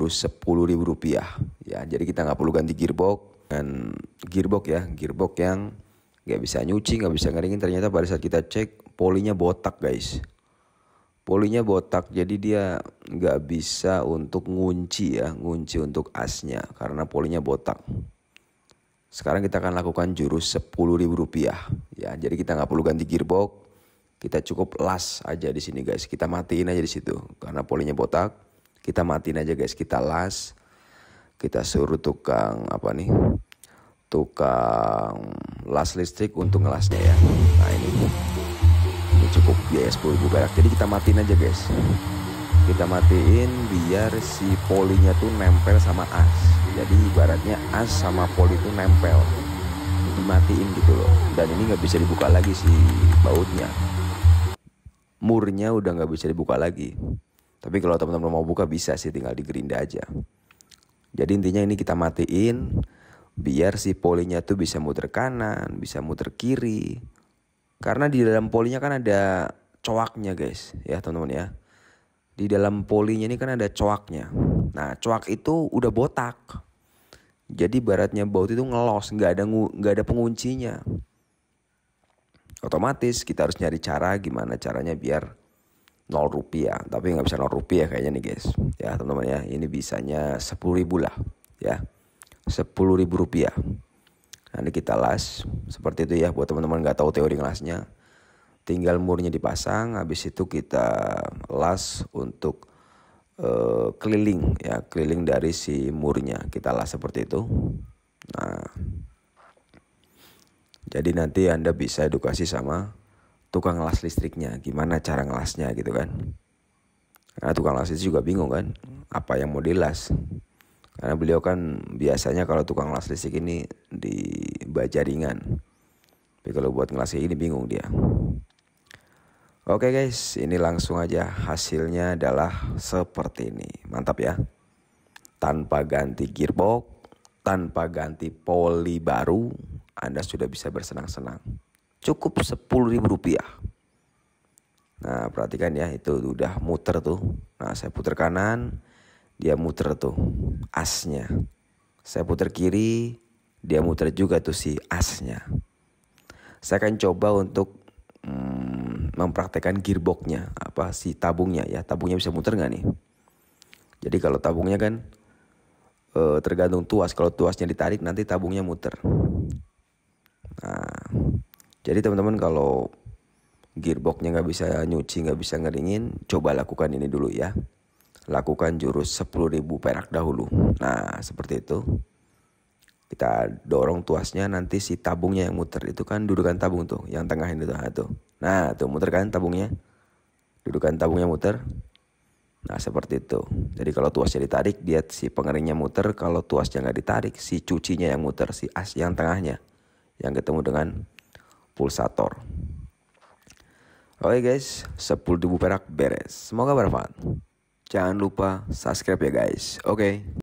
jurus Rp10.000 ya. Jadi kita nggak perlu ganti gearbox dan gearbox ya, gearbox yang nggak bisa nyuci, nggak bisa ngeringin. Ternyata pada saat kita cek polinya botak guys, polinya botak, jadi dia nggak bisa untuk ngunci ya, ngunci untuk asnya karena polinya botak. Sekarang kita akan lakukan jurus Rp10.000 ya. Jadi kita nggak perlu ganti gearbox, kita cukup las aja di sini guys. Kita matiin aja di situ karena polinya botak. Kita matiin aja guys, kita las. Kita suruh tukang apa nih? Tukang las listrik untuk ngelasnya ya. Nah ini cukup biaya Rp10.000. Jadi kita matiin aja guys. Kita matiin biar si polinya tuh nempel sama as. Jadi ibaratnya as sama poli tuh nempel, dimatiin gitu loh. Dan ini nggak bisa dibuka lagi si bautnya, murnya udah nggak bisa dibuka lagi. Tapi kalau teman-teman mau buka bisa sih, tinggal digerinda aja. Jadi intinya ini kita matiin biar si polinya tuh bisa muter kanan, bisa muter kiri. Karena di dalam polinya kan ada coaknya guys ya teman-teman ya. Di dalam polinya ini kan ada coaknya. Nah coak itu udah botak. Jadi baratnya baut itu ngelos, nggak ada penguncinya. Otomatis kita harus nyari cara gimana caranya biar Rp0. Tapi nggak bisa Rp0 kayaknya nih guys. Ya teman-teman ya, ini bisanya 10.000 lah ya. Rp10.000. Nanti kita las seperti itu ya. Buat teman-teman nggak tahu teori ngelasnya, tinggal murnya dipasang, habis itu kita las untuk keliling ya, keliling dari si murnya kita las seperti itu. Nah, jadi nanti Anda bisa edukasi sama tukang las listriknya, gimana cara ngelasnya gitu kan. Karena tukang las itu juga bingung kan, apa yang mau dilas. Karena beliau kan biasanya kalau tukang las listrik ini di Bajaringan. Tapi kalau buat ngelas ini bingung dia. Oke guys, ini langsung aja hasilnya adalah seperti ini. Mantap ya. Tanpa ganti gearbox, tanpa ganti poli baru, Anda sudah bisa bersenang-senang. Cukup Rp10.000. Nah perhatikan ya, itu udah muter tuh. Nah saya putar kanan, dia muter tuh asnya. Saya putar kiri, dia muter juga tuh si asnya. Saya akan coba untuk mempraktekkan gearboxnya, apa si tabungnya ya. Tabungnya bisa muter nggak nih? Jadi kalau tabungnya kan tergantung tuas. Kalau tuasnya ditarik nanti tabungnya muter. Nah, jadi teman-teman kalau gearboxnya nggak bisa nyuci, nggak bisa ngeringin, coba lakukan ini dulu ya. Lakukan jurus Rp10.000 dahulu. Nah seperti itu. Kita dorong tuasnya, nanti si tabungnya yang muter. Itu kan dudukan tabung tuh, yang tengah ini tuh. Nah tuh muter kan tabungnya. Dudukan tabungnya muter. Nah seperti itu. Jadi kalau tuasnya ditarik, dia si pengeringnya muter. Kalau tuasnya nggak ditarik, si cucinya yang muter, si as yang tengahnya, yang ketemu dengan pulsator. Oke guys, Rp10.000 beres. Semoga bermanfaat. Jangan lupa subscribe ya guys. Oke.